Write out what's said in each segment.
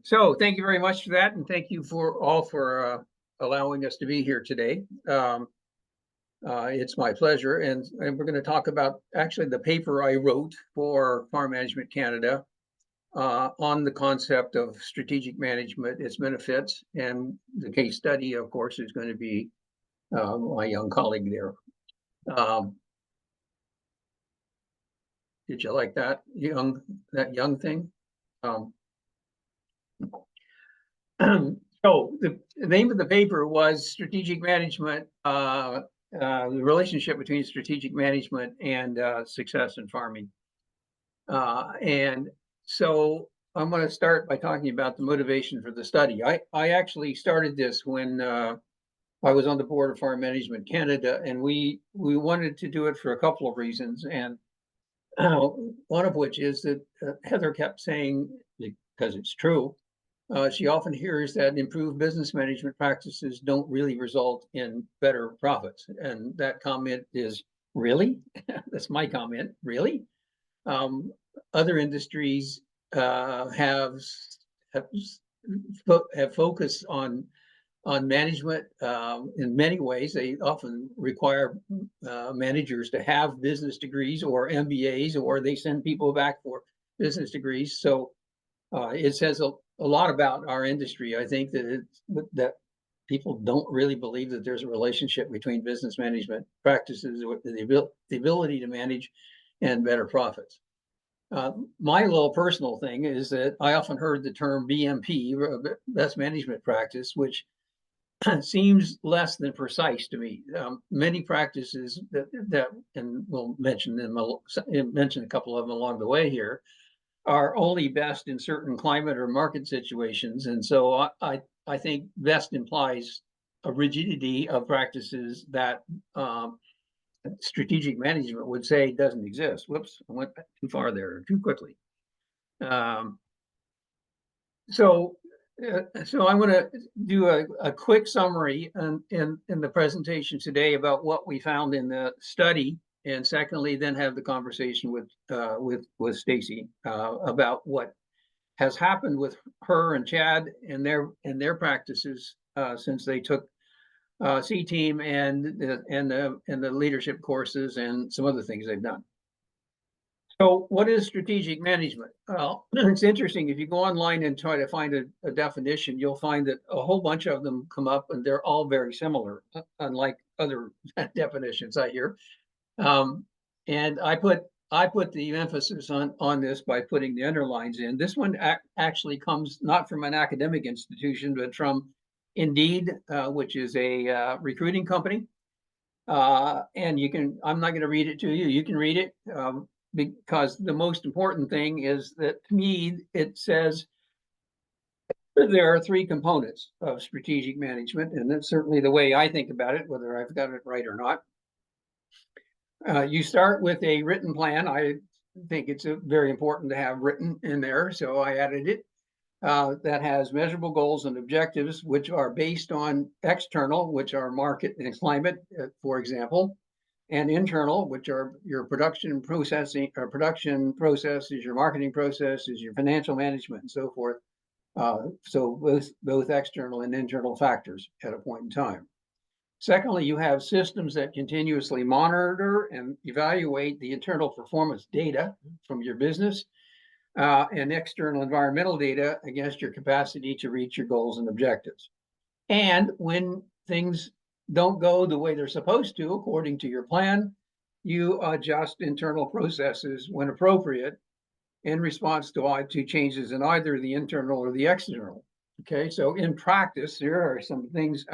So thank you very much for that, and thank you for allowing us to be here today. It's my pleasure, and we're going to talk about actually the paper I wrote for Farm Management Canada on the concept of strategic management, its benefits, and the case study, of course, is going to be my young colleague there. Did you like that young thing? So the name of the paper was Strategic Management, the relationship between strategic management and success in farming. And so I'm going to start by talking about the motivation for the study. I actually started this when I was on the board of Farm Management Canada, and we wanted to do it for a couple of reasons. And one of which is that Heather kept saying, because it's true, she often hears that improved business management practices don't really result in better profits. And that comment is, really? That's my comment, really? Other industries have focused on management in many ways. They often require managers to have business degrees or MBAs, or they send people back for business degrees. So it says a lot about our industry. I think that people don't really believe that there's a relationship between business management practices with the ability to manage and better profits. My little personal thing is that I often heard the term BMP, best management practice, which seems less than precise to me. Many practices that and we'll mention a couple of them along the way here, are only best in certain climate or market situations. And so I think best implies a rigidity of practices that strategic management would say doesn't exist. Whoops, I went too far there, too quickly. So I'm going to do a quick summary in the presentation today about what we found in the study, and secondly, then have the conversation with Stacy about what has happened with her and Chad and their practices since they took C-Team and the leadership courses and some other things they've done. So what is strategic management? Well, it's interesting. If you go online and try to find a definition, you'll find that a whole bunch of them come up, and they're all very similar, unlike other definitions I hear. And I put the emphasis on this by putting the underlines in. This one actually comes not from an academic institution, but from Indeed, which is a recruiting company. And I'm not going to read it to you. You can read it. Because the most important thing is that, to me, it says there are three components of strategic management, and that's certainly the way I think about it, whether I've got it right or not. You start with a written plan. I think it's very important to have written in there, so I added it. That has measurable goals and objectives, which are based on external, which are market and climate, for example, and internal, which are your production processing or production processes, your marketing processes, your financial management, and so forth. So both external and internal factors at a point in time. Secondly, you have systems that continuously monitor and evaluate the internal performance data from your business and external environmental data against your capacity to reach your goals and objectives. And when things don't go the way they're supposed to, according to your plan, you adjust internal processes when appropriate in response to changes in either the internal or the external. Okay, so in practice, there are some things.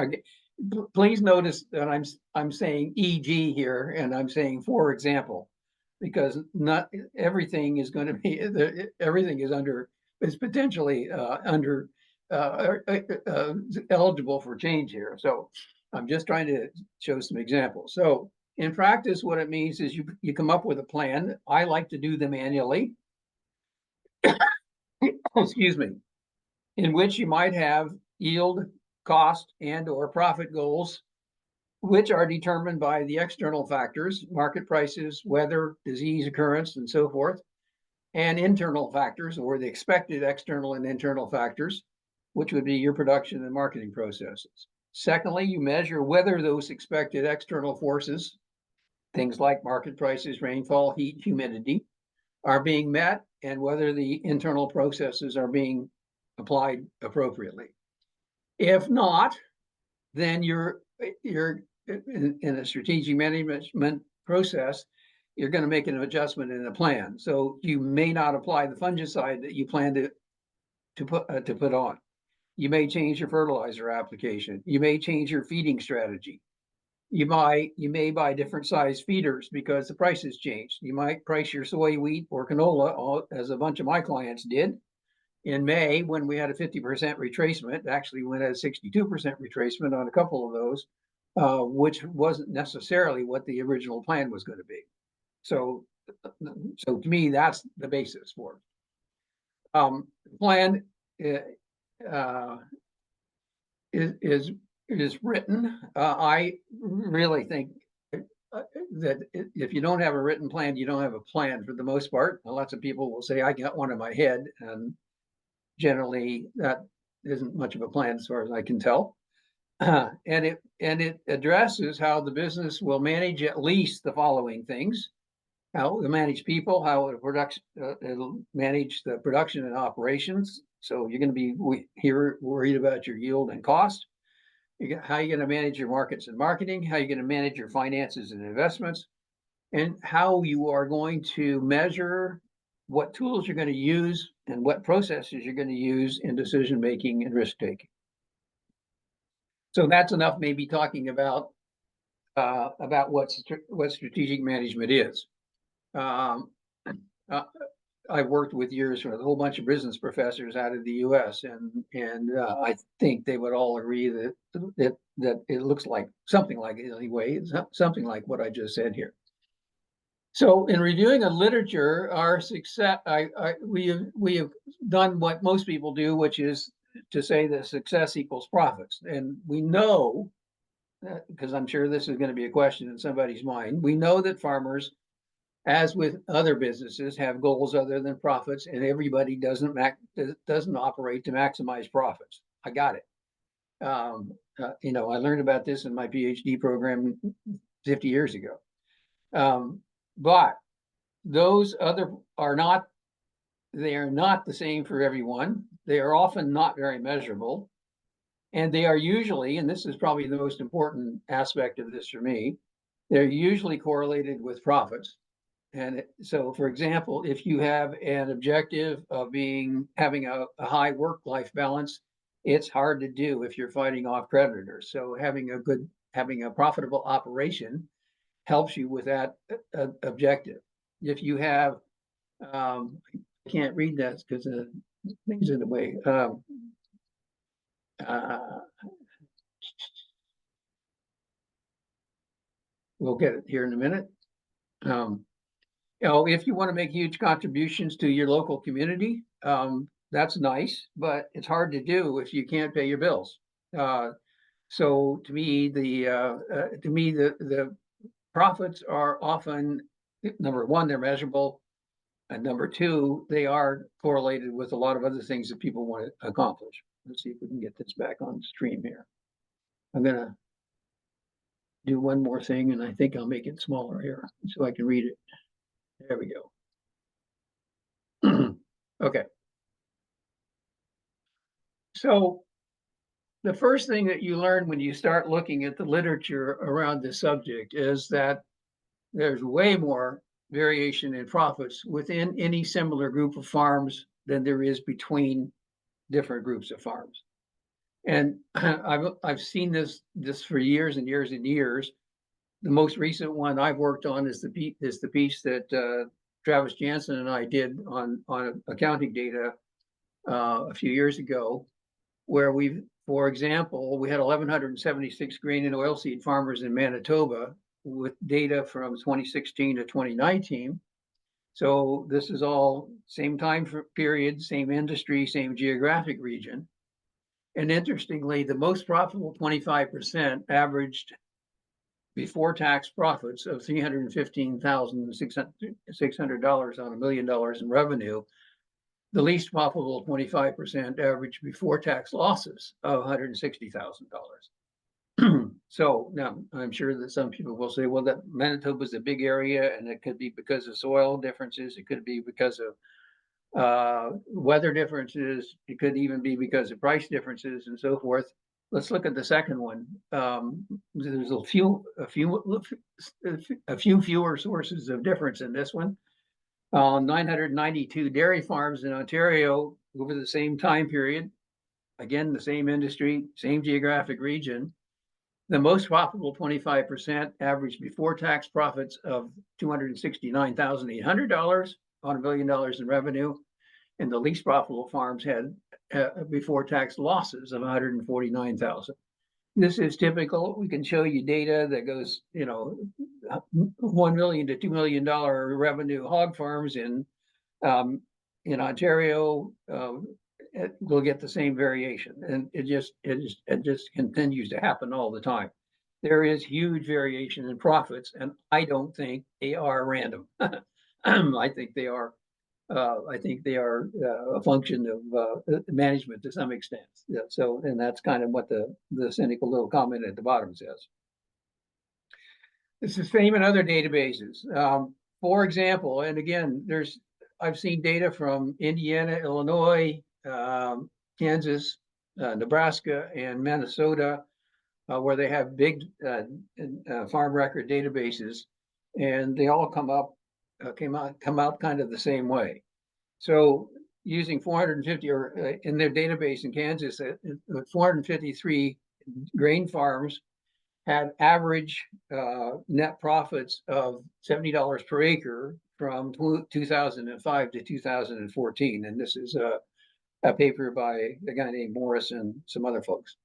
Please notice that I'm saying e.g. here, and I'm saying for example, because not everything is going to be everything is potentially under eligible for change here. So I'm just trying to show some examples. So in practice, what it means is you come up with a plan. I like to do them annually. Excuse me. In which you might have yield, cost, and or profit goals, which are determined by the external factors, market prices, weather, disease occurrence, and so forth. and internal factors, or the expected external and internal factors, which would be your production and marketing processes. Secondly, you measure whether those expected external forces, things like market prices, rainfall, heat, humidity, are being met, and whether the internal processes are being applied appropriately. If not, then you're in a strategic management process, you're going to make an adjustment in the plan. So you may not apply the fungicide that you plan to put on. You may change your fertilizer application. You may change your feeding strategy. You may buy different size feeders because the prices changed. You might price your soy, wheat, or canola, as a bunch of my clients did in May, when we had a 50% retracement. Actually, we had a 62% retracement on a couple of those, which wasn't necessarily what the original plan was going to be. So to me, that's the basis for it. Plan is written. I really think that if you don't have a written plan, you don't have a plan for the most part. Lots of people will say, I got one in my head, and generally that isn't much of a plan as far as I can tell. And it addresses how the business will manage at least the following things: how it will manage people, how it'll manage the production and operations. So you're going to be worried about your yield and cost. How you're going to manage your markets and marketing, how you're going to manage your finances and investments, and how you are going to measure what tools you're going to use and what processes you're going to use in decision making and risk taking. So that's enough, maybe talking about what strategic management is. I've worked with years with a whole bunch of business professors out of the U.S. and I think they would all agree that it looks like something like it anyway. It's something like what I just said here. So in reviewing a literature, our success, we have done what most people do, which is to say that success equals profits. And we know, because I'm sure this is going to be a question in somebody's mind, we know that farmers, as with other businesses, have goals other than profits, and everybody doesn't operate to maximize profits. I got it. I learned about this in my PhD program 50 years ago. But those are not the same for everyone. They are often not very measurable. And they are usually, and this is probably the most important aspect of this for me, they're usually correlated with profits. And so, for example, if you have an objective of having a high work-life balance, it's hard to do if you're fighting off predators. So having a profitable operation helps you with that objective. If you have, I can't read that because the things in the way. We'll get it here in a minute. If you want to make huge contributions to your local community, that's nice, but it's hard to do if you can't pay your bills. So to me, the profits are often, number one, they're measurable, and number two, they are correlated with a lot of other things that people want to accomplish. Let's see if we can get this back on stream here. I'm gonna do one more thing, and I think I'll make it smaller here so I can read it. There we go. Okay. So the first thing that you learn when you start looking at the literature around this subject is that there's way more variation in profits within any similar group of farms than there is between different groups of farms. And I've seen this for years and years and years. The most recent one I've worked on is the piece that Travis Jansen and I did on accounting data a few years ago, where for example, we had 1,176 grain and oilseed farmers in Manitoba with data from 2016 to 2019. So this is all same time period, same industry, same geographic region. And interestingly, the most profitable 25% averaged before tax profits of $315,600 on $1 million in revenue, the least profitable 25% average before tax losses of $160,000. So now I'm sure that some people will say, well, that Manitoba is a big area and it could be because of soil differences. It could be because of weather differences. It could even be because of price differences and so forth. Let's look at the second one. There's a few fewer sources of difference in this one. 992 dairy farms in Ontario over the same time period. Again, the same industry, same geographic region. The most profitable 25% average before tax profits of $269,800 on $1 billion in revenue. And the least profitable farms had before tax losses of 149,000. This is typical. We can show you data that goes, $1 million to $2 million revenue hog farms in Ontario. We'll get the same variation, and it just continues to happen all the time. There is huge variation in profits, and I don't think they are random. I think they are. I think they are a function of management to some extent. Yeah, so, and that's kind of what the cynical little comment at the bottom says. It's the same in other databases. For example, and again, I've seen data from Indiana, Illinois, Kansas, Nebraska, and Minnesota, where they have big farm record databases, and they all come out kind of the same way. So using 450, or in their database in Kansas, 453 grain farms had average net profits of $70 per acre from 2005 to 2014, and this is a paper by a guy named Morris and some other folks.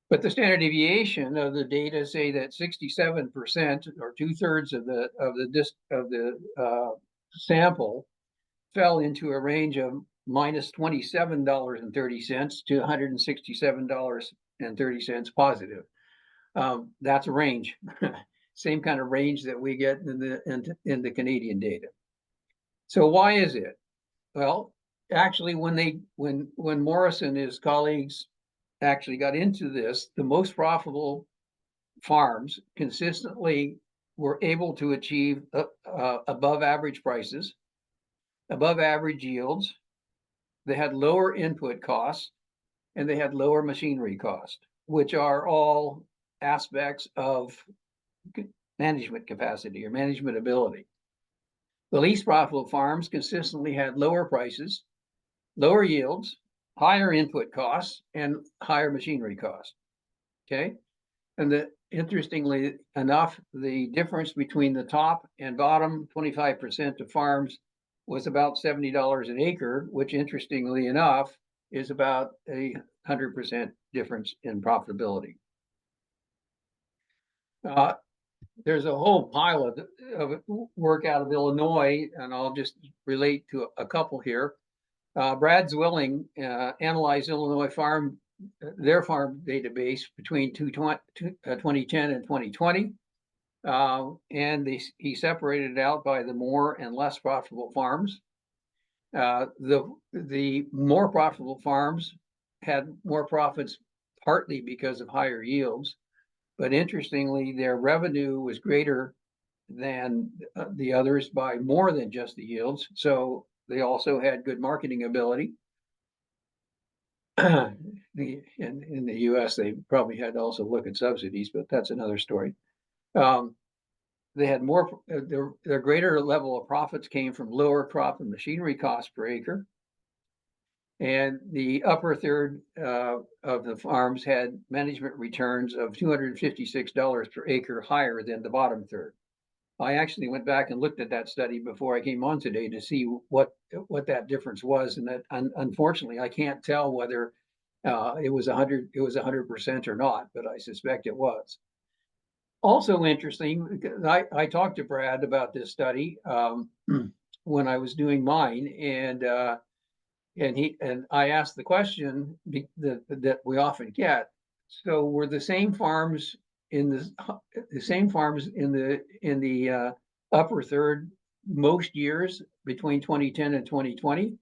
But the standard deviation of the data say that 67%, or 2/3 of the sample, fell into a range of minus $27.30 to $167.30 positive. That's a range, same kind of range that we get in the Canadian data. So why is it? Well, actually, when Morris and his colleagues actually got into this, the most profitable farms consistently were able to achieve above average prices, above average yields. They had lower input costs, and they had lower machinery costs, which are all aspects of management capacity or management ability. The least profitable farms consistently had lower prices, lower yields, higher input costs, and higher machinery costs. Okay, and interestingly enough, the difference between the top and bottom 25% of farms was about $70 an acre, which interestingly enough is about 100% difference in profitability. There's a whole pile of work out of Illinois, and I'll just relate to a couple here. Brad Zwilling analyzed Illinois their farm database between 2010 and 2020. And he separated it out by the more and less profitable farms. The more profitable farms had more profits, partly because of higher yields, but interestingly, their revenue was greater than the others by more than just the yields. So they also had good marketing ability. In the US, they probably had to also look at subsidies, but that's another story. They had more, their greater level of profits came from lower crop and machinery costs per acre. And the upper third of the farms had management returns of $256 per acre higher than the bottom third. I actually went back and looked at that study before I came on today to see what that difference was, and that unfortunately I can't tell whether it was 100% or not, but I suspect it was. Also interesting, because I talked to Brad about this study when I was doing mine, and I asked the question that we often get. So were the same farms in the same farms in the upper third most years between 2010 and 2020,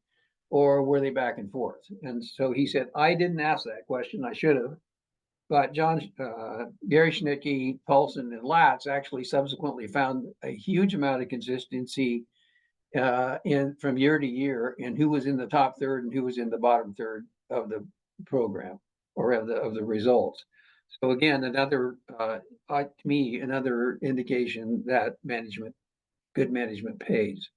or were they back and forth? And so he said, I didn't ask that question. I should have. But Gary Schnittke, Paulson, and Latz actually subsequently found a huge amount of consistency from year to year in who was in the top third and who was in the bottom third of the program or of the results. So again, another to me, another indication that good management pays.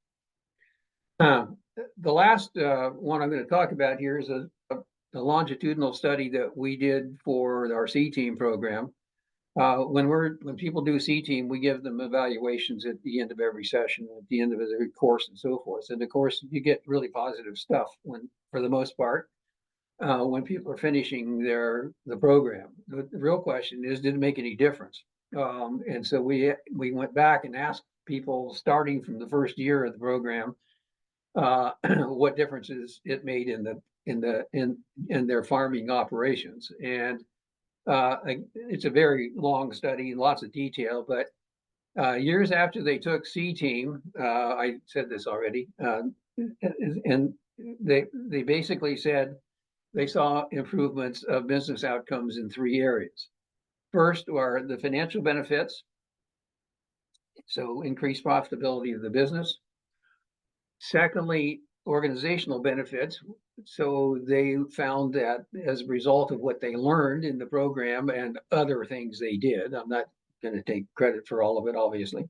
The last one I'm going to talk about here is a longitudinal study that we did for our C-Team program. When people do C-Team, we give them evaluations at the end of every session, at the end of every course, and so forth. And of course, you get really positive stuff for the most part, when people are finishing the program. The real question is, did it make any difference? And so we went back and asked people starting from the first year of the program what differences it made in their farming operations. And it's a very long study and lots of detail, but years after they took C-Team, I said this already, and they basically said they saw improvements of business outcomes in 3 areas. First are the financial benefits, so increased profitability of the business. Secondly, organizational benefits. So they found that as a result of what they learned in the program and other things they did, I'm not going to take credit for all of it, obviously,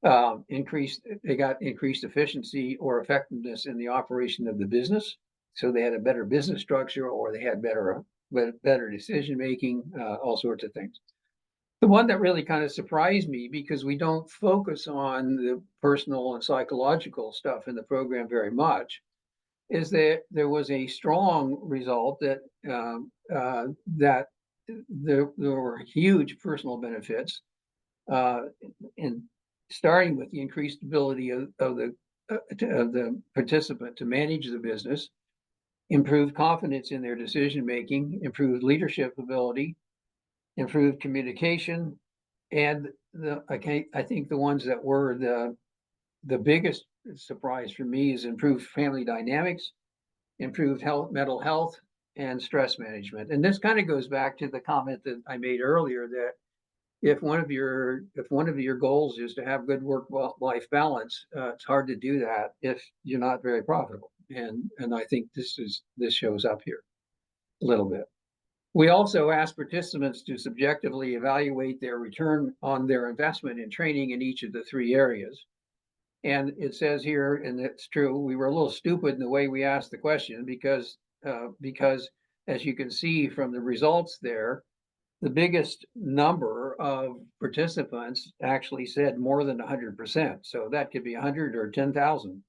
they got increased efficiency or effectiveness in the operation of the business. So they had a better business structure, or they had better decision making, all sorts of things. The one that really kind of surprised me, because we don't focus on the personal and psychological stuff in the program very much, is that there was a strong result that there were huge personal benefits, in starting with the increased ability of the participant to manage the business, improved confidence in their decision making, improved leadership ability, improved communication, and I think the ones that were the biggest surprise for me is improved family dynamics, improved mental health, and stress management. And this kind of goes back to the comment that I made earlier, that if one of your goals is to have good work-life balance, it's hard to do that if you're not very profitable. And I think this shows up here a little bit. We also asked participants to subjectively evaluate their return on their investment in training in each of the 3 areas. And it says here, and it's true, we were a little stupid in the way we asked the question, because as you can see from the results there, the biggest number of participants actually said more than 100%. So that could be 100 or 10,000.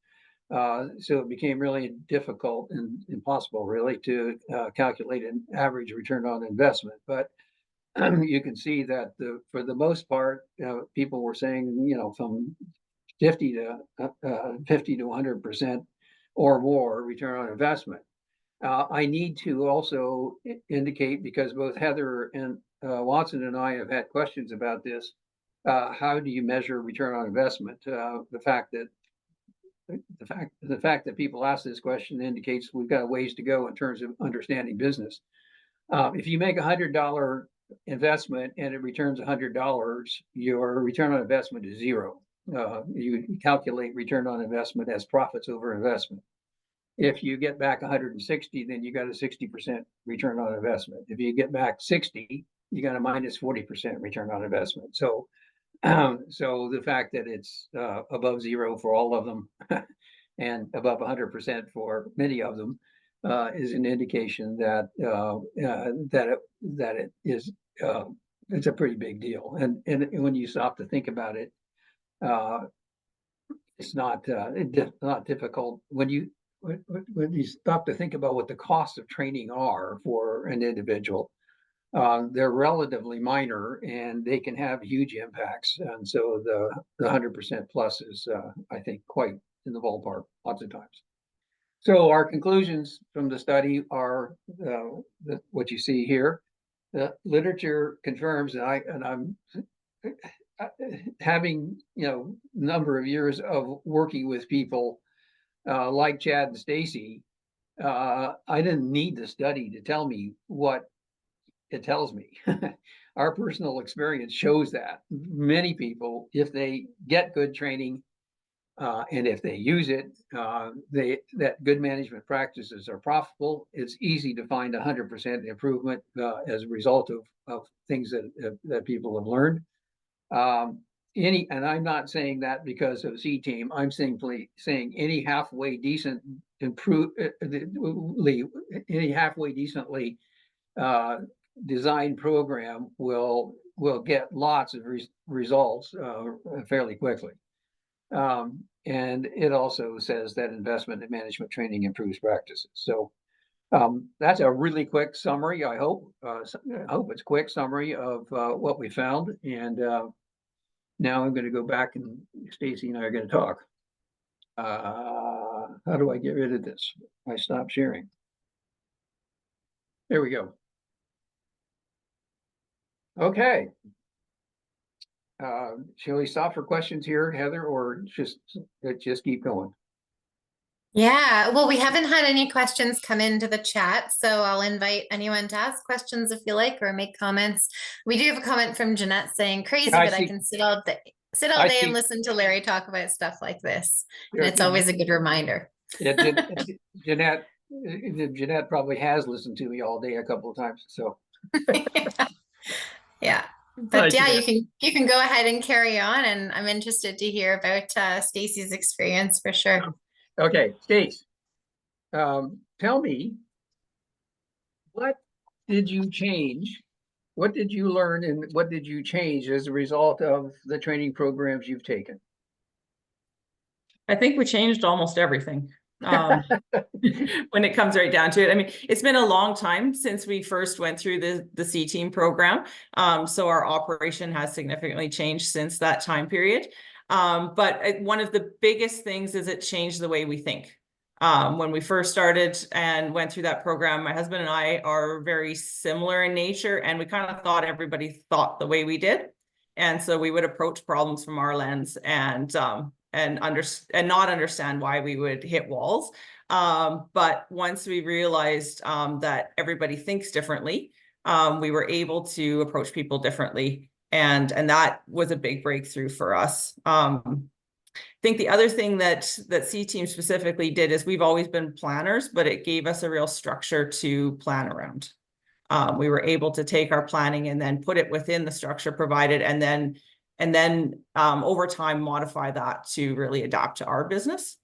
So it became really difficult and impossible, really, to calculate an average return on investment. But you can see that for the most part, people were saying, from 50 to 100% or more return on investment. I need to also indicate, because both Heather and Watson and I have had questions about this, how do you measure return on investment? The fact that people ask this question indicates we've got a ways to go in terms of understanding business. If you make $100 investment and it returns $100, your return on investment is 0. You calculate return on investment as profits over investment. If you get back 160, then you got a 60% return on investment. If you get back 60, you got a minus 40% return on investment. So the fact that it's above 0 for all of them and above 100% for many of them is an indication that it is it's a pretty big deal. And when you stop to think about it, it's not difficult when you stop to think about what the costs of training are for an individual. They're relatively minor, and they can have huge impacts. And so the 100% plus is, I think, quite in the ballpark lots of times. So our conclusions from the study are what you see here. the literature confirms, and I'm having, number of years of working with people like Chad and Stacy, I didn't need the study to tell me what it tells me. Our personal experience shows that many people, if they get good training, and if they use it, that good management practices are profitable. It's easy to find 100% improvement as a result of things that people have learned. And I'm not saying that because of C Team. I'm simply saying any halfway decent any halfway decently designed program will get lots of results fairly quickly. And it also says that investment in management training improves practices. So that's a really quick summary. I hope it's a quick summary of what we found. And now I'm going to go back, and Stacy and I are going to talk. How do I get rid of this? I stopped sharing. There we go. Okay. Shall we stop for questions here, Heather, or just keep going? Yeah, well, we haven't had any questions come into the chat, so I'll invite anyone to ask questions if you like, or make comments. We do have a comment from Jeanette saying, crazy, but I can sit all day and listen to Larry talk about stuff like this. And it's always a good reminder. Yeah, Jeanette probably has listened to me all day a couple of times, so. Yeah. But yeah, you can go ahead and carry on, and I'm interested to hear about Stacy's experience for sure. Okay, Stace, tell me, what did you change? What did you learn, and what did you change as a result of the training programs you've taken? I think we changed almost everything. When it comes right down to it. I mean, it's been a long time since we first went through the C Team program. So our operation has significantly changed since that time period. But one of the biggest things is it changed the way we think. When we first started and went through that program, my husband and I are very similar in nature, and we kind of thought everybody thought the way we did. And so we would approach problems from our lens and not understand why we would hit walls. But once we realized that everybody thinks differently, we were able to approach people differently. And that was a big breakthrough for us. I think the other thing that C Team specifically did is we've always been planners, but it gave us a real structure to plan around. We were able to take our planning and then put it within the structure provided, and then over time modify that to really adapt to our business.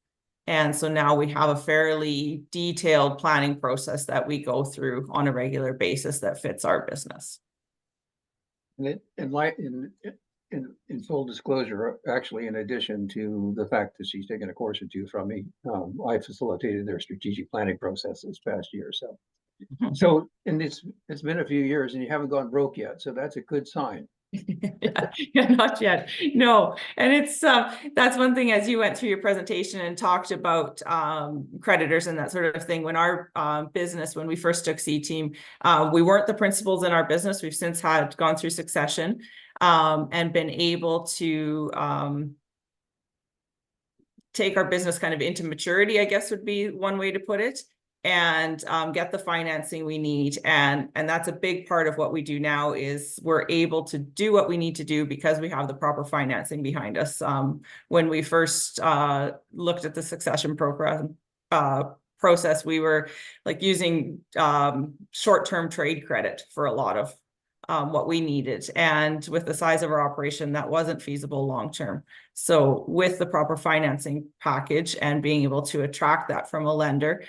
And so now we have a fairly detailed planning process that we go through on a regular basis that fits our business. In full disclosure, actually, in addition to the fact that she's taken a course or two from me, I facilitated their strategic planning process this past year. So, and it's been a few years, and you haven't gone broke yet, so that's a good sign. Yeah, not yet. No. And it's that's one thing, as you went through your presentation and talked about creditors and that sort of thing. When our business, when we first took C Team, we weren't the principals in our business. We've since gone through succession and been able to take our business kind of into maturity, I guess would be one way to put it, and get the financing we need. And that's a big part of what we do now, is we're able to do what we need to do because we have the proper financing behind us. When we first looked at the succession program process, we were like using short-term trade credit for a lot of what we needed. And with the size of our operation, that wasn't feasible long-term. So with the proper financing package and being able to attract that from a lender,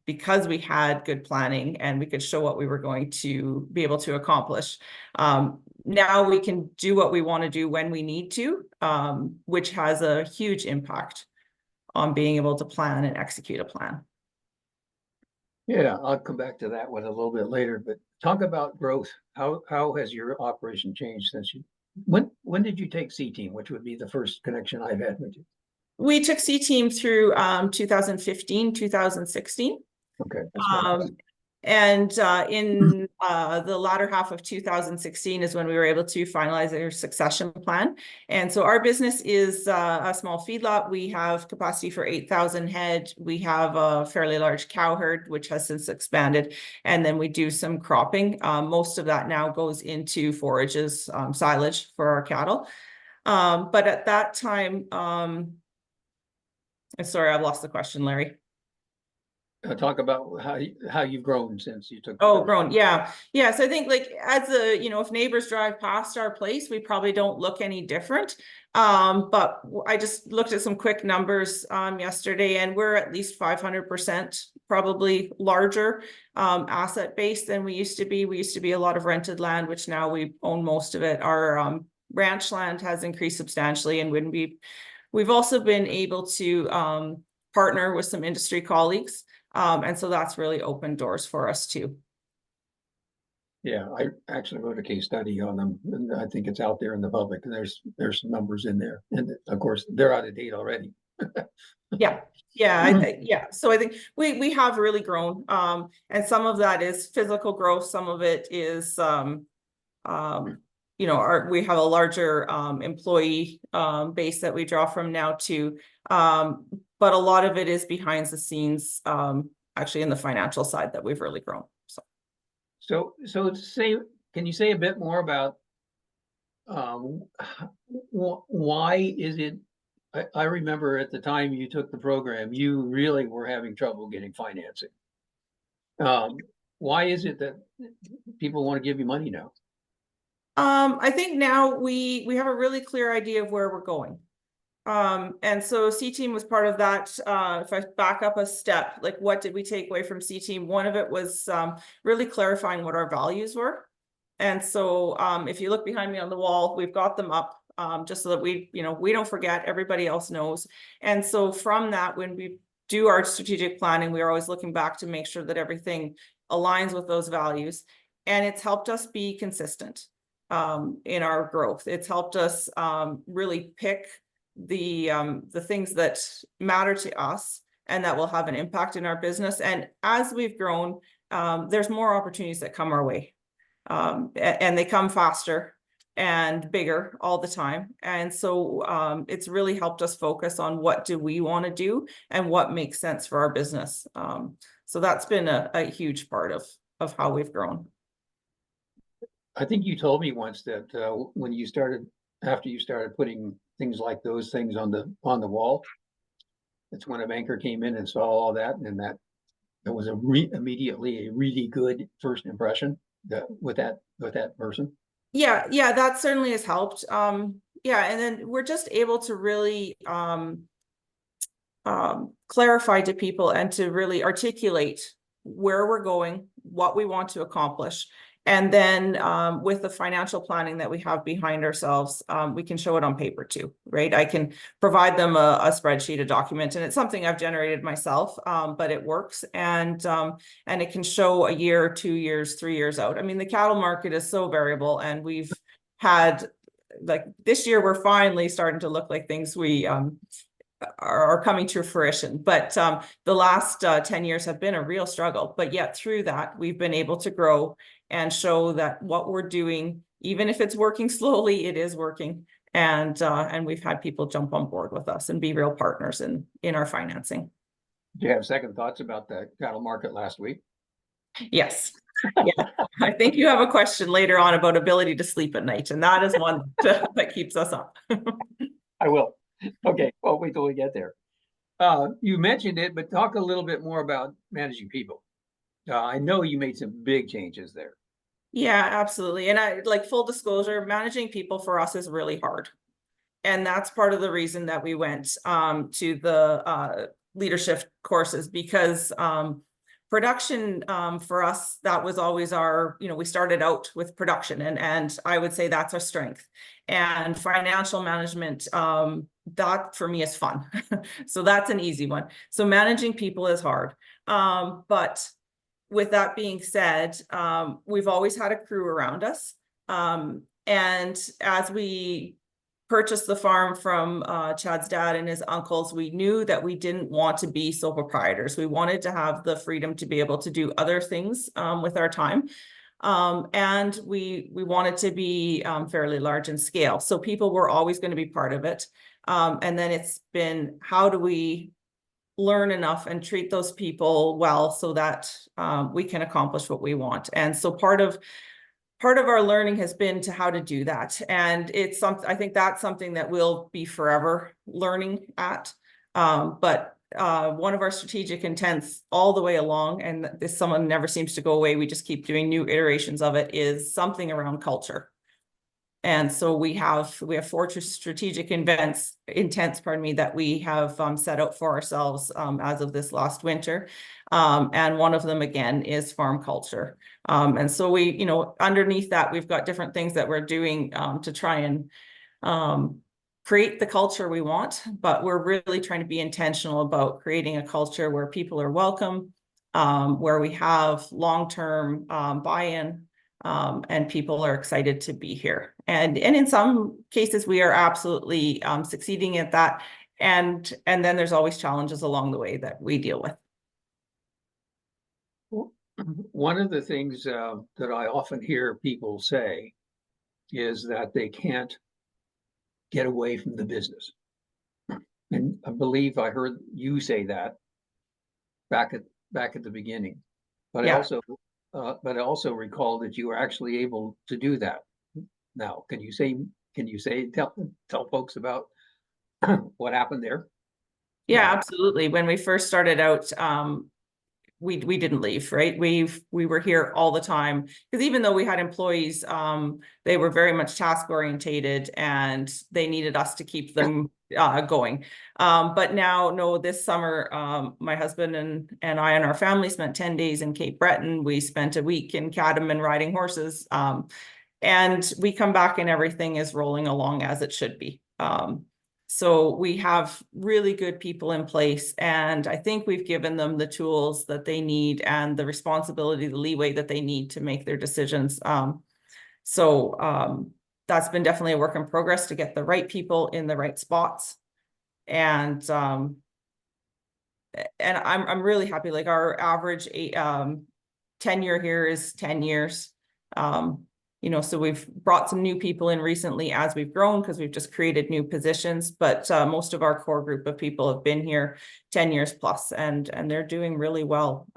because we had good planning and we could show what we were going to be able to accomplish, now we can do what we want to do when we need to, which has a huge impact on being able to plan and execute a plan. Yeah, I'll come back to that one a little bit later, but talk about growth. How has your operation changed since when did you take C Team, which would be the first connection I've had with you? We took C Team through 2015, 2016. Okay. And in the latter half of 2016 is when we were able to finalize our succession plan. And so our business is a small feedlot. We have capacity for 8,000 head. We have a fairly large cow herd, which has since expanded. And then we do some cropping. Most of that now goes into forages, silage for our cattle. But at that time, sorry, I've lost the question, Larry. Talk about how you've grown since you took. Oh, grown. Yeah. Yeah. So I think like as a, if neighbors drive past our place, we probably don't look any different. But I just looked at some quick numbers yesterday, and we're at least 500% probably larger asset base than we used to be. We used to be a lot of rented land, which now we own most of it. Our ranch land has increased substantially, and we've also been able to partner with some industry colleagues. And so that's really opened doors for us too. Yeah, I actually wrote a case study on them, and I think it's out there in the public, and there's some numbers in there, and of course they're out of date already. Yeah. Yeah. So I think we have really grown. And some of that is physical growth. Some of it is, we have a larger employee base that we draw from now too. But a lot of it is behind the scenes, actually in the financial side that we've really grown. So can you say a bit more about why is it? I remember at the time you took the program, you really were having trouble getting financing. Why is it that people want to give you money now? I think now we have a really clear idea of where we're going. And so C-Team was part of that. If I back up a step, like what did we take away from C-Team? One of it was really clarifying what our values were. And so if you look behind me on the wall, we've got them up just so that we don't forget, everybody else knows. And so from that, when we do our strategic planning, we are always looking back to make sure that everything aligns with those values. And it's helped us be consistent in our growth. It's helped us really pick the things that matter to us and that will have an impact in our business. And as we've grown, there's more opportunities that come our way, and they come faster and bigger all the time. And so it's really helped us focus on what do we want to do and what makes sense for our business. So that's been a huge part of how we've grown. I think you told me once that after you started putting things like those things on the wall, that's when a banker came in and saw all that, and that it was immediately a really good first impression with that person. Yeah, that certainly has helped. And then we're just able to really clarify to people and to really articulate where we're going, what we want to accomplish. And then with the financial planning that we have behind ourselves, we can show it on paper too, right? I can provide them a spreadsheet, a document, and it's something I've generated myself, but it works. And it can show a year, 2 years, 3 years out. I mean, the cattle market is so variable, and we've had, like this year, we're finally starting to look like things we are coming to fruition. But the last 10 years have been a real struggle. But yet through that, we've been able to grow and show that what we're doing, even if it's working slowly, it is working. And we've had people jump on board with us and be real partners in our financing. Do you have second thoughts about the cattle market last week? Yes. Yeah. I think you have a question later on about ability to sleep at night, and that is one that keeps us up. I will. Okay, well, wait till we get there. You mentioned it, but talk a little bit more about managing people. I know you made some big changes there. Yeah, absolutely. And I like full disclosure, managing people for us is really hard. And that's part of the reason that we went to the leadership courses, because production for us, that was always our, we started out with production, and I would say that's our strength. And financial management, that for me is fun. So that's an easy one. So managing people is hard. But with that being said, we've always had a crew around us. And as we purchased the farm from Chad's dad and his uncles, we knew that we didn't want to be sole proprietors. We wanted to have the freedom to be able to do other things with our time. And we wanted to be fairly large in scale. So people were always going to be part of it. And then it's been, how do we learn enough and treat those people well so that we can accomplish what we want? And so part of our learning has been to how to do that. And it's something, I think that's something that we'll be forever learning at. But one of our strategic intents all the way along, and this someone never seems to go away, we just keep doing new iterations of it, is something around culture. And so we have 4 strategic intents, that we have set out for ourselves as of this last winter. And one of them, again, is farm culture. And so we, underneath that, we've got different things that we're doing to try and create the culture we want, but we're really trying to be intentional about creating a culture where people are welcome, where we have long-term buy-in, and people are excited to be here. And in some cases, we are absolutely succeeding at that. And then there's always challenges along the way that we deal with. One of the things that I often hear people say is that they can't get away from the business. And I believe I heard you say that back at the beginning. But Yeah. I also recall that you were actually able to do that. Now, can you tell folks about what happened there? Yeah, absolutely. When we first started out, we didn't leave, right? We were here all the time, because even though we had employees, they were very much task orientated and they needed us to keep them going. But now, no, this summer, my husband and I and our family spent 10 days in Cape Breton. We spent a week in Catamount riding horses. And we come back and everything is rolling along as it should be. So we have really good people in place, and I think we've given them the tools that they need and the responsibility, the leeway that they need to make their decisions. So that's been definitely a work in progress to get the right people in the right spots. And I'm really happy. Like, our average tenure here is 10 years. So we've brought some new people in recently as we've grown, because we've just created new positions, but most of our core group of people have been here 10 years plus, and they're doing really well.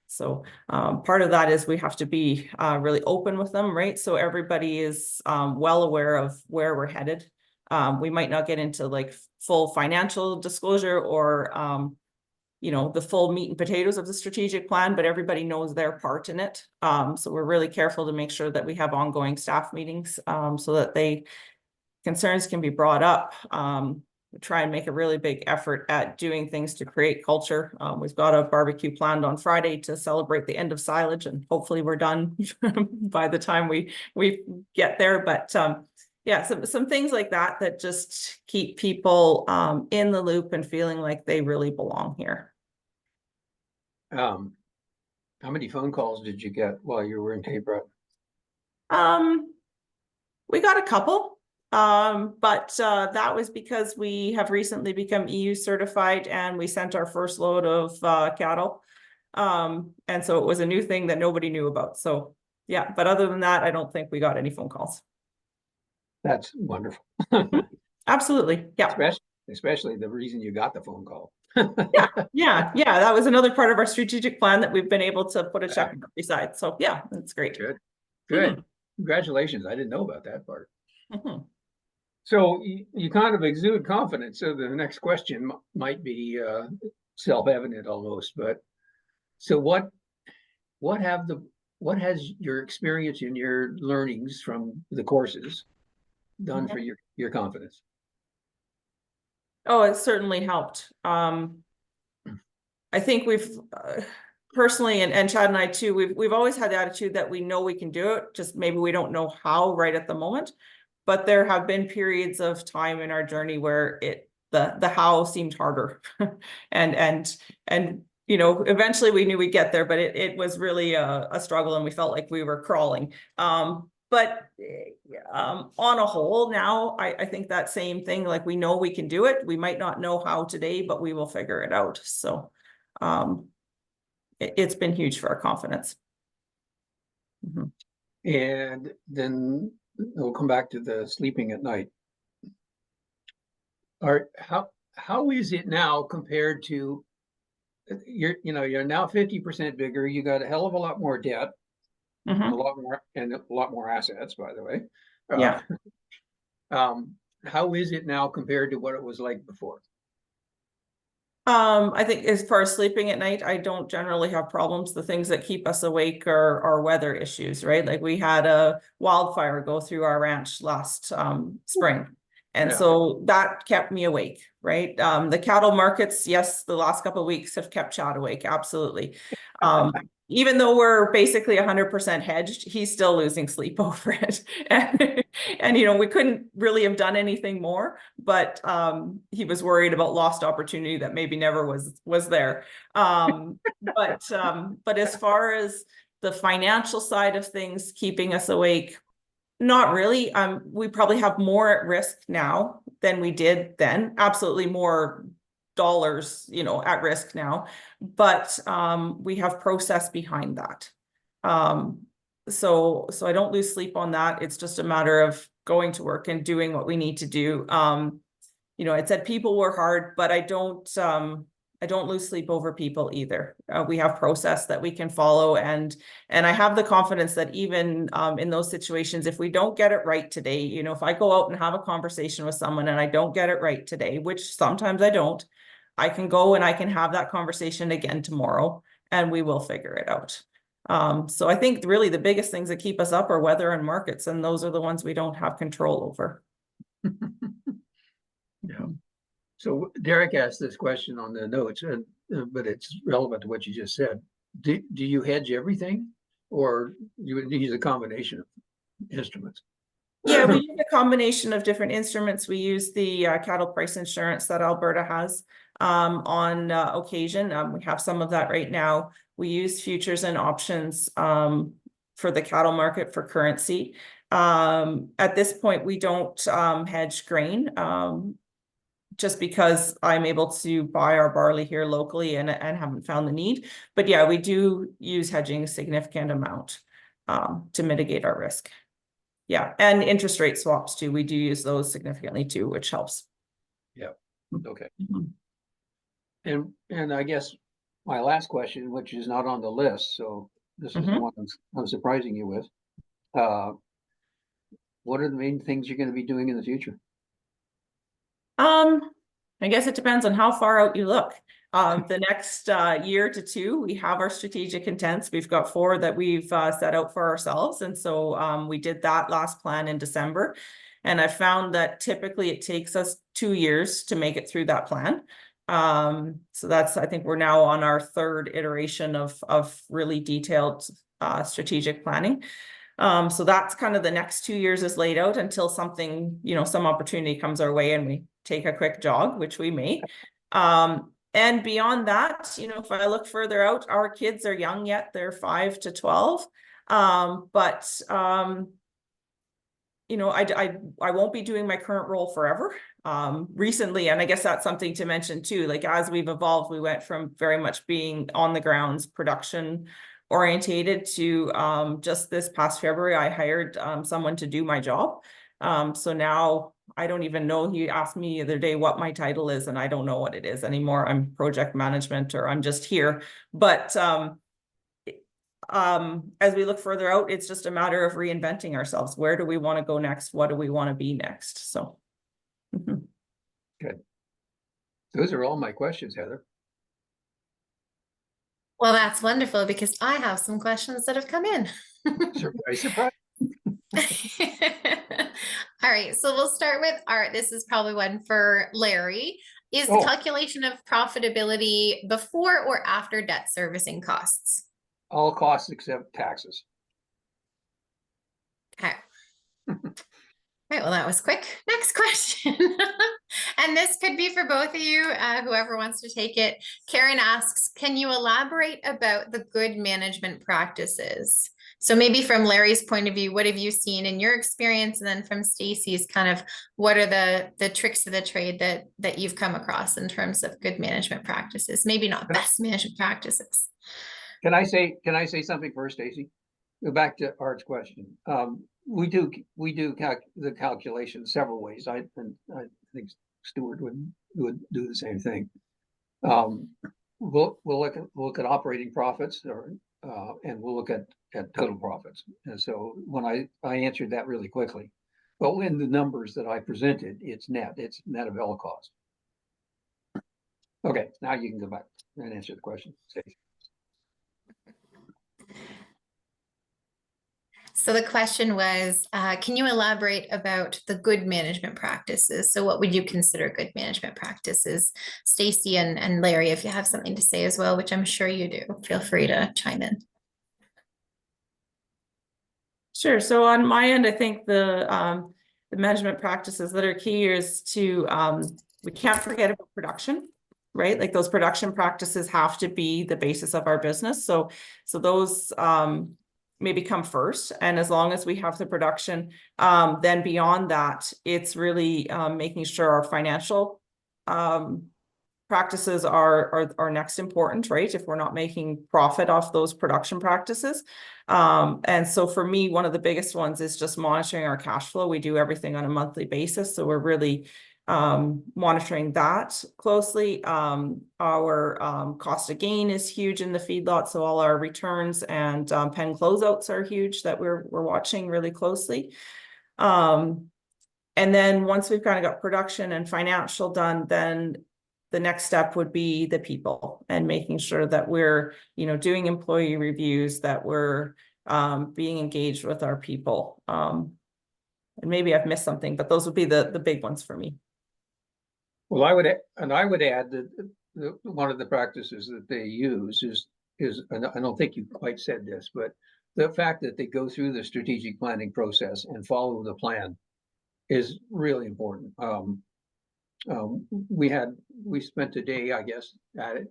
So part of that is we have to be really open with them, right? So everybody is well aware of where we're headed. We might not get into like full financial disclosure or the full meat and potatoes of the strategic plan, but everybody knows their part in it. So we're really careful to make sure that we have ongoing staff meetings so that concerns can be brought up. We try and make a really big effort at doing things to create culture. We've got a barbecue planned on Friday to celebrate the end of silage, and hopefully we're done by the time we get there. But yeah, some things like that just keep people in the loop and feeling like they really belong here. How many phone calls did you get while you were in Cape Breton? We got a couple, but that was because we have recently become EU certified, and we sent our first load of cattle. And so it was a new thing that nobody knew about. So yeah, but other than that, I don't think we got any phone calls. That's wonderful. Absolutely. Yeah. Especially the reason you got the phone call. Yeah. That was another part of our strategic plan that we've been able to put a check beside. So yeah, that's great. Good. Mm-hmm. Congratulations. I didn't know about that part. Mm-hmm. So you kind of exude confidence. So the next question might be self-evident almost, but so what has your experience and your learnings from the courses done for your confidence? Oh, it certainly helped. I think we've personally, and Chad and I too, we've always had the attitude that we know we can do it, just maybe we don't know how right at the moment. But there have been periods of time in our journey where the how seemed harder, and eventually we knew we'd get there, but it was really a struggle, and we felt like we were crawling. But on a whole now, I think that same thing, like we know we can do it. We might not know how today, but we will figure it out. So it's been huge for our confidence. Mhm. And then we'll come back to the sleeping at night. How is it now compared to you're now 50% bigger, you got a hell of a lot more debt, a Mhm. lot more assets, by the way. Yeah. How is it now compared to what it was like before? I think as far as sleeping at night, I don't generally have problems. The things that keep us awake are weather issues, right? Like we had a wildfire go through our ranch last spring. And Yeah. so that kept me awake, right? The cattle markets, yes, the last couple of weeks have kept Chad awake, absolutely. Even though we're basically 100% hedged, he's still losing sleep over it. And we couldn't really have done anything more, but he was worried about lost opportunity that maybe never was there. But as far as the financial side of things keeping us awake, not really. We probably have more at risk now than we did then. Absolutely more dollars, at risk now, but we have process behind that. So I don't lose sleep on that. It's just a matter of going to work and doing what we need to do. It said people were hard, but I don't lose sleep over people either. We have process that we can follow, and I have the confidence that even in those situations, if we don't get it right today, if I go out and have a conversation with someone and I don't get it right today, which sometimes I don't, I can go and I can have that conversation again tomorrow and we will figure it out. So I think really the biggest things that keep us up are weather and markets, and those are the ones we don't have control over. Yeah. So Derek asked this question on the notes, but it's relevant to what you just said. Do you hedge everything, or you would use a combination of instruments? Yeah, we use a combination of different instruments. We use the cattle price insurance that Alberta has on occasion. We have some of that right now. We use futures and options for the cattle market for currency. At this point, we don't hedge grain just because I'm able to buy our barley here locally and haven't found the need. But yeah, we do use hedging a significant amount to mitigate our risk. Yeah, and interest rate swaps too. We do use those significantly too, which helps. Yeah. Okay. Mm-hmm. And I guess my last question, which is not on the list, so this is the one I'm surprising you with. What are the main things you're going to be doing in the future? I guess it depends on how far out you look. The next year to two, we have our strategic intents. We've got 4 that we've set out for ourselves. And so we did that last plan in December. And I found that typically it takes us 2 years to make it through that plan. So I think we're now on our 3rd iteration of really detailed strategic planning. So that's kind of the next 2 years is laid out until something, some opportunity comes our way and we take a quick jog, which we may. And beyond that, if I look further out, our kids are young yet, they're 5 to 12. But I won't be doing my current role forever. Recently, and I guess that's something to mention too, like as we've evolved, we went from very much being on the grounds production orientated to just this past February, I hired someone to do my job. So now I don't even know. He asked me the other day what my title is, and I don't know what it is anymore. I'm project management, or I'm just here. But as we look further out, it's just a matter of reinventing ourselves. Where do we want to go next? What do we want to be next? So. Good. Those are all my questions, Heather. Well, that's wonderful because I have some questions that have come in. Surprise, surprise. All right, so we'll start with Art. This is probably one for Larry. Is the calculation of profitability before or after debt servicing costs? All costs except taxes. Okay. All right, well, that was quick. Next question. And this could be for both of you, whoever wants to take it. Karen asks, can you elaborate about the good management practices? So maybe from Larry's point of view, what have you seen in your experience? And then from Stacy's, kind of what are the tricks of the trade that you've come across in terms of good management practices? Maybe not best management practices. Can I say something first, Stacy? Go back to Art's question. We do the calculation several ways. I think Stuart would do the same thing. We'll look at operating profits, and we'll look at total profits. And so when I answered that really quickly, but in the numbers that I presented, it's net of all costs. Okay, now you can go back and answer the question, Stacy. So the question was, can you elaborate about the good management practices? So what would you consider good management practices? Stacy and Larry, if you have something to say as well, which I'm sure you do, feel free to chime in. Sure. So on my end, I think the management practices that are key is to, we can't forget about production, right? Like those production practices have to be the basis of our business. So those maybe come first. And as long as we have the production, then beyond that, it's really making sure our financial practices are next important, right? If we're not making profit off those production practices. And so for me, one of the biggest ones is just monitoring our cash flow. We do everything on a monthly basis. So we're really monitoring that closely. Our cost of gain is huge in the feedlot. So all our returns and pen closeouts are huge that we're watching really closely. And then once we've kind of got production and financial done, then the next step would be the people and making sure that we're, doing employee reviews, that we're being engaged with our people. And maybe I've missed something, but those would be the big ones for me. Well, I would add that one of the practices that they use is, and I don't think you quite said this, but the fact that they go through the strategic planning process and follow the plan is really important. We spent a day, I guess, at it.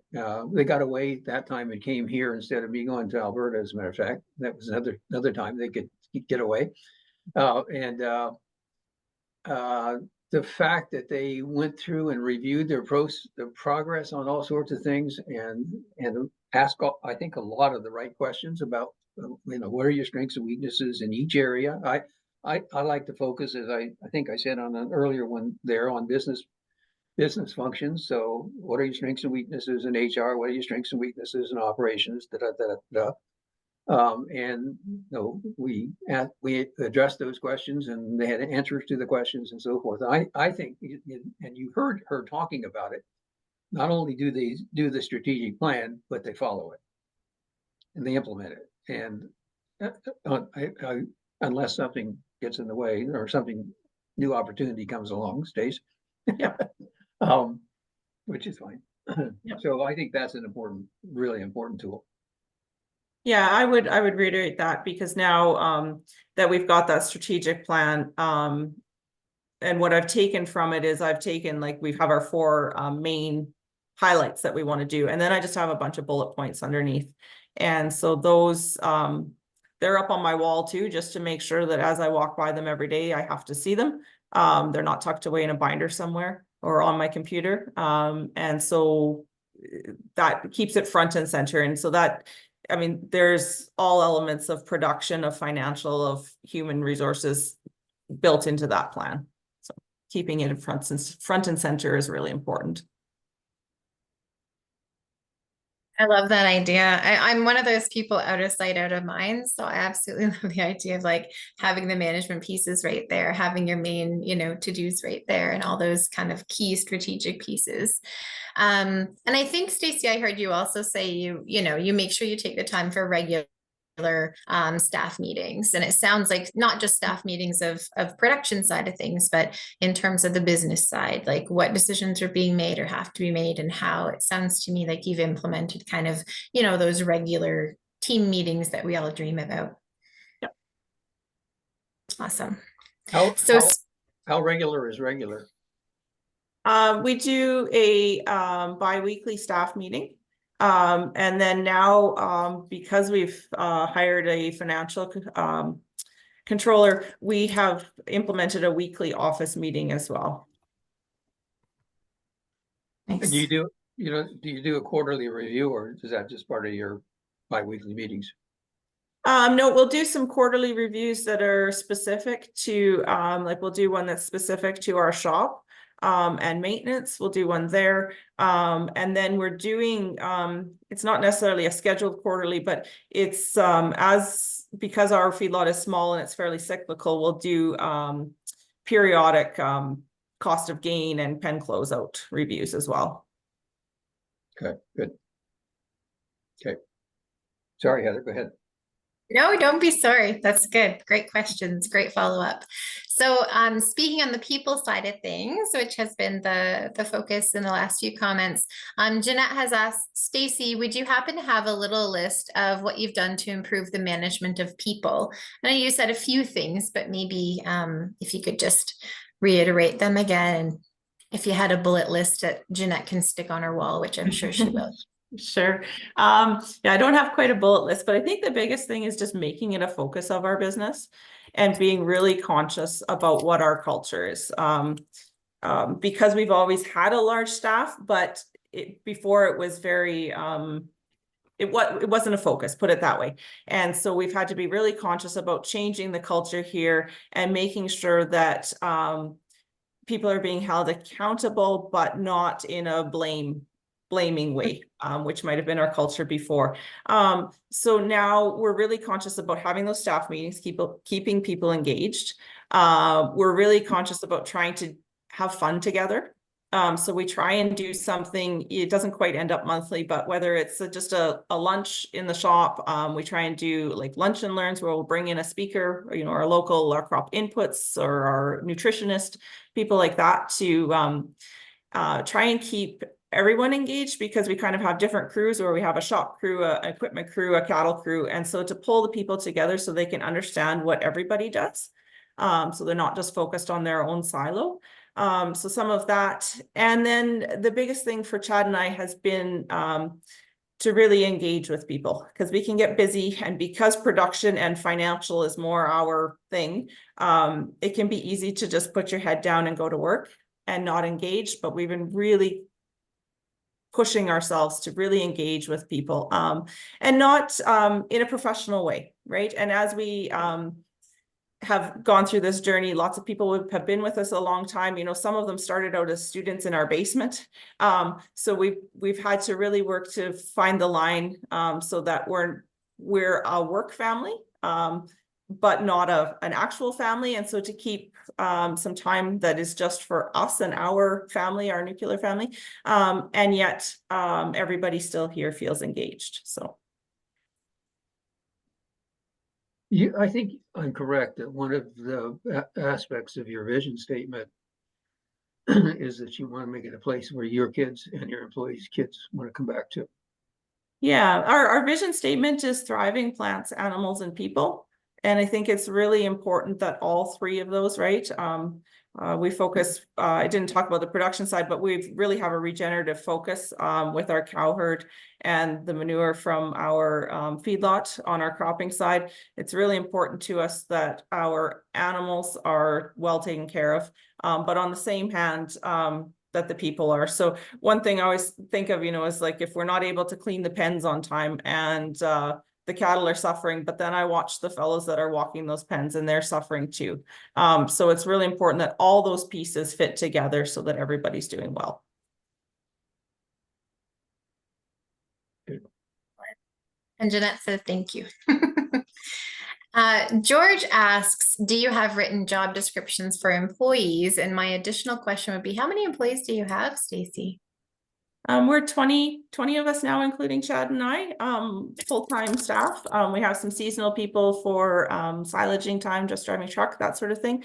They got away that time and came here instead of me going to Alberta. As a matter of fact, that was another time they could get away. The fact that they went through and reviewed their progress on all sorts of things and asked, I think, a lot of the right questions about, what are your strengths and weaknesses in each area. I like to focus, as I think I said on an earlier one there, on business functions. So what are your strengths and weaknesses in HR? What are your strengths and weaknesses in operations? And we addressed those questions, and they had answers to the questions and so forth. I think, and you heard her talking about it, not only do they do the strategic plan, but they follow it and they implement it. And unless something gets in the way or something new opportunity comes along, Stace, yeah, which is fine. Yep. So I think that's an really important tool. Yeah, I would reiterate that, because now that we've got that strategic plan, and what I've taken from it is we have our 4 main highlights that we want to do. And then I just have a bunch of bullet points underneath. And so those, they're up on my wall too, just to make sure that as I walk by them every day, I have to see them. They're not tucked away in a binder somewhere or on my computer. And so that keeps it front and center. And so that, there's all elements of production, of financial, of human resources built into that plan. So keeping it in front and center is really important. I love that idea. I'm one of those people, out of sight, out of mind. So I absolutely love the idea of having the management pieces right there, having your main, to-dos right there, and all those kind of key strategic pieces. And I think, Stacy, I heard you also say you make sure you take the time for regular staff meetings. And it sounds like not just staff meetings of production side of things, but in terms of the business side, like what decisions are being made or have to be made, and how. It sounds to me like you've implemented kind of, those regular team meetings that we all dream about. Yep. Awesome. How regular is regular? We do a bi-weekly staff meeting. And then now, because we've hired a financial controller, we have implemented a weekly office meeting as well. Thanks. Do you do a quarterly review, or is that just part of your bi-weekly meetings? No, we'll do some quarterly reviews that are specific to, like we'll do one that's specific to our shop. And maintenance, we'll do one there. And then we're doing, it's not necessarily a scheduled quarterly, but it's because our feedlot is small and it's fairly cyclical, we'll do periodic cost of gain and pen closeout reviews as well. Okay, good. Okay. Sorry, Heather, go ahead. No, don't be sorry. That's good. Great questions. Great follow-up. So speaking on the people side of things, which has been the focus in the last few comments, Jeanette has asked, Stacy, would you happen to have a little list of what you've done to improve the management of people? I know you said a few things, but maybe if you could just reiterate them again. If you had a bullet list that Jeanette can stick on her wall, which I'm sure she will. Sure. Yeah, I don't have quite a bullet list, but I think the biggest thing is just making it a focus of our business and being really conscious about what our culture is. Because we've always had a large staff, but before it was very, it wasn't a focus, put it that way. And so we've had to be really conscious about changing the culture here and making sure that people are being held accountable, but not in a blaming way, which might have been our culture before. So now we're really conscious about having those staff meetings, keeping people engaged. We're really conscious about trying to have fun together. So we try and do something, it doesn't quite end up monthly, but whether it's just a lunch in the shop, we try and do like lunch and learns where we'll bring in a speaker, or, our crop inputs or our nutritionist, people like that to try and keep everyone engaged, because we kind of have different crews, or we have a shop crew, an equipment crew, a cattle crew. And so to pull the people together so they can understand what everybody does. So they're not just focused on their own silo. So some of that. And then the biggest thing for Chad and I has been to really engage with people, because we can get busy, and because production and financial is more our thing, it can be easy to just put your head down and go to work and not engage. But we've been really pushing ourselves to really engage with people, and not in a professional way, right? And as we have gone through this journey, lots of people have been with us a long time. Some of them started out as students in our basement. So we've had to really work to find the line so that we're a work family, but not an actual family. And so to keep some time that is just for us and our family, our nuclear family, and yet everybody still here feels engaged. So. I think I'm correct that one of the aspects of your vision statement is that you want to make it a place where your kids and your employees' kids want to come back to. Yeah, our vision statement is thriving plants, animals, and people. And I think it's really important that all three of those, right? We focus, I didn't talk about the production side, but we really have a regenerative focus with our cow herd and the manure from our feedlot on our cropping side. It's really important to us that our animals are well taken care of, but on the same hand, that the people are. So one thing I always think of, is like, if we're not able to clean the pens on time and the cattle are suffering, but then I watch the fellows that are walking those pens and they're suffering too. So it's really important that all those pieces fit together so that everybody's doing well. And Jeanette said, thank you. George asks, do you have written job descriptions for employees? And my additional question would be, how many employees do you have, Stacy? We're 20 of us now, including Chad and I, full-time staff. We have some seasonal people for silaging time, just driving truck, that sort of thing.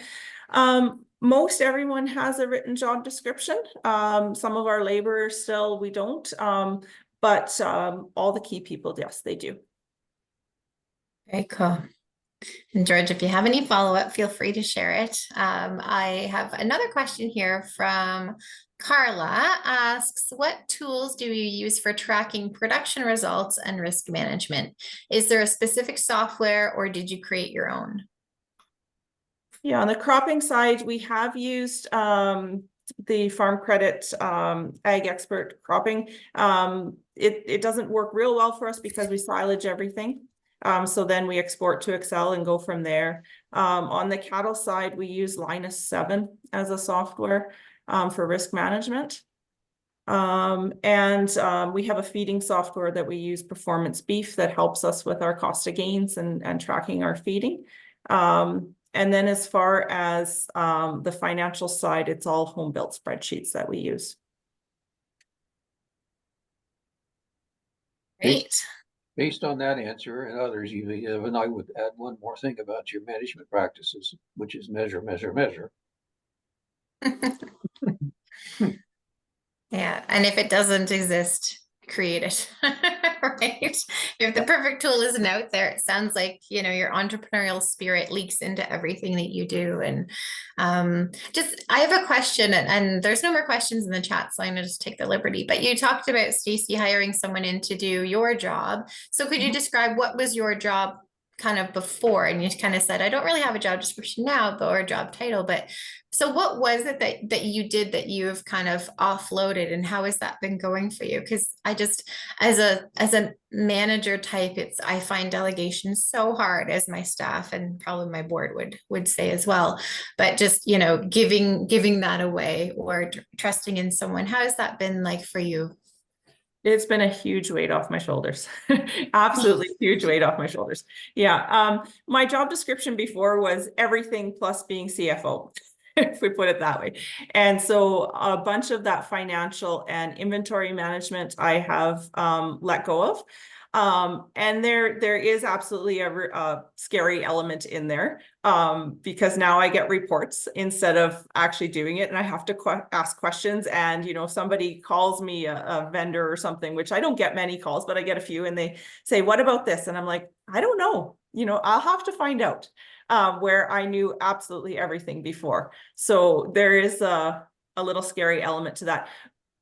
Most everyone has a written job description. Some of our laborers still, we don't, but all the key people, yes, they do. Very cool. And George, if you have any follow-up, feel free to share it. I have another question here from Carla asks, what tools do you use for tracking production results and risk management? Is there a specific software or did you create your own? Yeah, on the cropping side, we have used the Farm Credit Ag Expert Cropping. It doesn't work real well for us because we silage everything. So then we export to Excel and go from there. On the cattle side, we use Linus 7 as a software for risk management. We have a feeding software that we use, Performance Beef, that helps us with our cost of gains and tracking our feeding. And then as far as the financial side, it's all home built spreadsheets that we use. Great. Based on that answer and others you have, and I would add one more thing about your management practices, which is measure, measure, measure. Yeah, and if it doesn't exist, create it, right? If the perfect tool isn't out there, it sounds like, you know, your entrepreneurial spirit leaks into everything that you do. And I have a question, and there's no more questions in the chat, so I'm gonna just take the liberty. But you talked about, Stacey, hiring someone in to do your job. So could you describe what was your job kind of before? And you kind of said, I don't really have a job description now, or a job title, but so what was it that you did that you've kind of offloaded, and how has that been going for you? Because I just, as a manager type, I find delegation so hard, as my staff and probably my board would say as well. But just, you know, giving that away or trusting in someone, how has that been like for you? It's been a huge weight off my shoulders. Absolutely huge weight off my shoulders. Yeah. My job description before was everything plus being CFO. If we put it that way. And so a bunch of that financial and inventory management I have let go of. And there is absolutely a scary element in there because now I get reports instead of actually doing it, and I have to ask questions. And you know, if somebody calls me a vendor or something, which I don't get many calls, but I get a few, and they say, "What about this?" And I'm like, "I don't know. You know, I'll have to find out." Where I knew absolutely everything before. So there is a little scary element to that.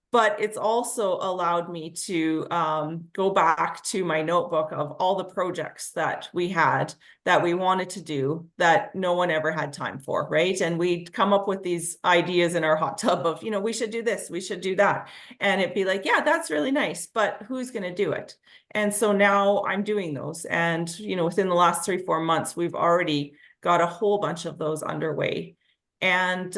But it's also allowed me to go back to my notebook of all the projects that we had that we wanted to do that no one ever had time for, right? And we'd come up with these ideas in our hot tub of, you know, we should do this, we should do that. And it'd be like, yeah, that's really nice, but who's going to do it? And so now I'm doing those. And, you know, within the last 3-4 months, we've already got a whole bunch of those underway. And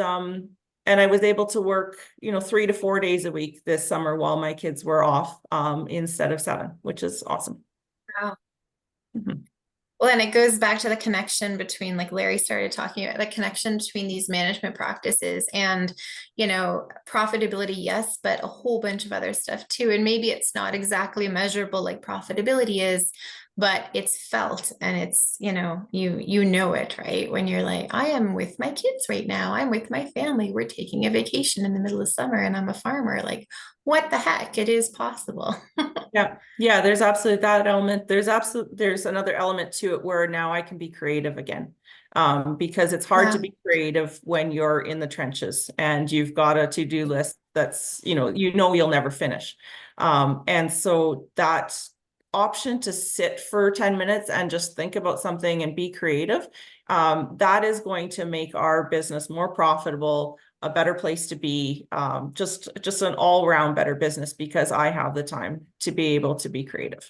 I was able to work, you know, 3 to 4 days a week this summer while my kids were off instead of 7, which is awesome. Wow. Mm-hmm. Well, and it goes back to the connection between, like Larry started talking about, the connection between these management practices and, you know, profitability, yes, but a whole bunch of other stuff too. And maybe it's not exactly measurable like profitability is, but it's felt, and it's, you know it, right? When you're like, I am with my kids right now, I'm with my family, we're taking a vacation in the middle of summer, and I'm a farmer. Like, what the heck? It is possible. Yeah, there's absolutely that element. There's another element to it where now I can be creative again. Because it's hard to be creative when you're in the trenches and you've got a to-do list that's, you'll never finish. And so that option to sit for 10 minutes and just think about something and be creative, that is going to make our business more profitable, a better place to be, just an all-around better business because I have the time to be able to be creative.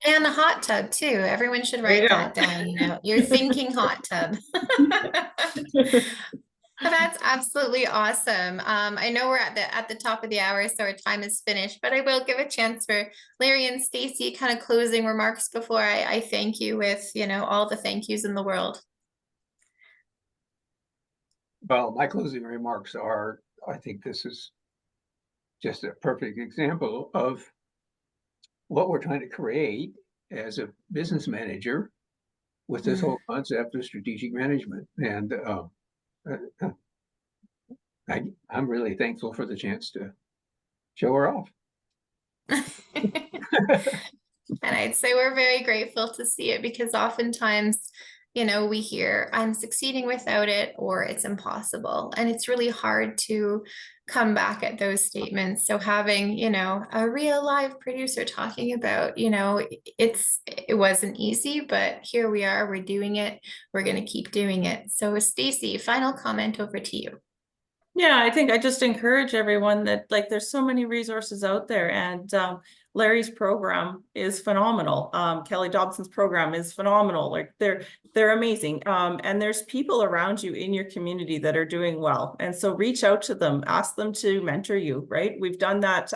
And a hot tub too. Everyone should write that down. You're thinking hot tub. That's absolutely awesome. I know we're at the top of the hour, so our time is finished, but I will give a chance for Larry and Stacey kind of closing remarks before I thank you with, all the thank yous in the world. Well, my closing remarks are, I think this is just a perfect example of what we're trying to create as a business manager with this whole concept of strategic management. And I'm really thankful for the chance to show her off. And I'd say we're very grateful to see it because oftentimes, you know, we hear I'm succeeding without it or it's impossible. And it's really hard to come back at those statements. So having, you know, a real live producer talking about, you know, it wasn't easy, but here we are, we're doing it. We're going to keep doing it. So Stacey, final comment over to you. Yeah, I think I just encourage everyone that like there's so many resources out there, and Larry's program is phenomenal. Kelly Dobson's program is phenomenal. Like they're amazing. And there's people around you in your community that are doing well. And so reach out to them, ask them to mentor you, right? We've done that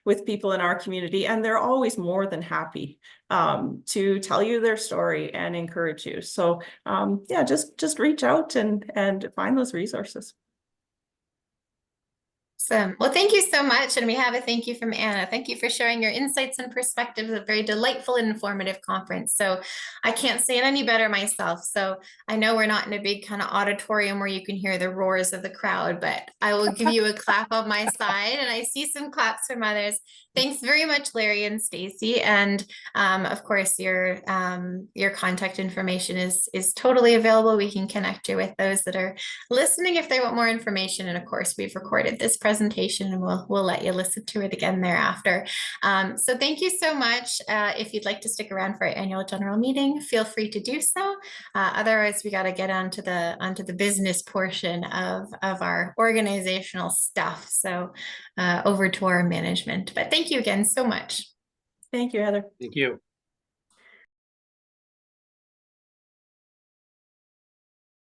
with people in our community, and they're always more than happy to tell you their story and encourage you. So yeah, just reach out and find those resources. Awesome. Well, thank you so much. And we have a thank you from Anna. Thank you for sharing your insights and perspectives. A very delightful and informative conference. So I can't say it any better myself. So I know we're not in a big kind of auditorium where you can hear the roars of the crowd, but I will give you a clap on my side, and I see some claps from others. Thanks very much, Larry and Stacey. And of course, your contact information is totally available. We can connect you with those that are listening if they want more information. And of course, we've recorded this presentation and we'll let you listen to it again thereafter. So thank you so much. If you'd like to stick around for our annual general meeting, feel free to do so. Otherwise, we got to get onto the business portion of our organizational stuff. So over to our management. But thank you again so much. Thank you, Heather. Thank you.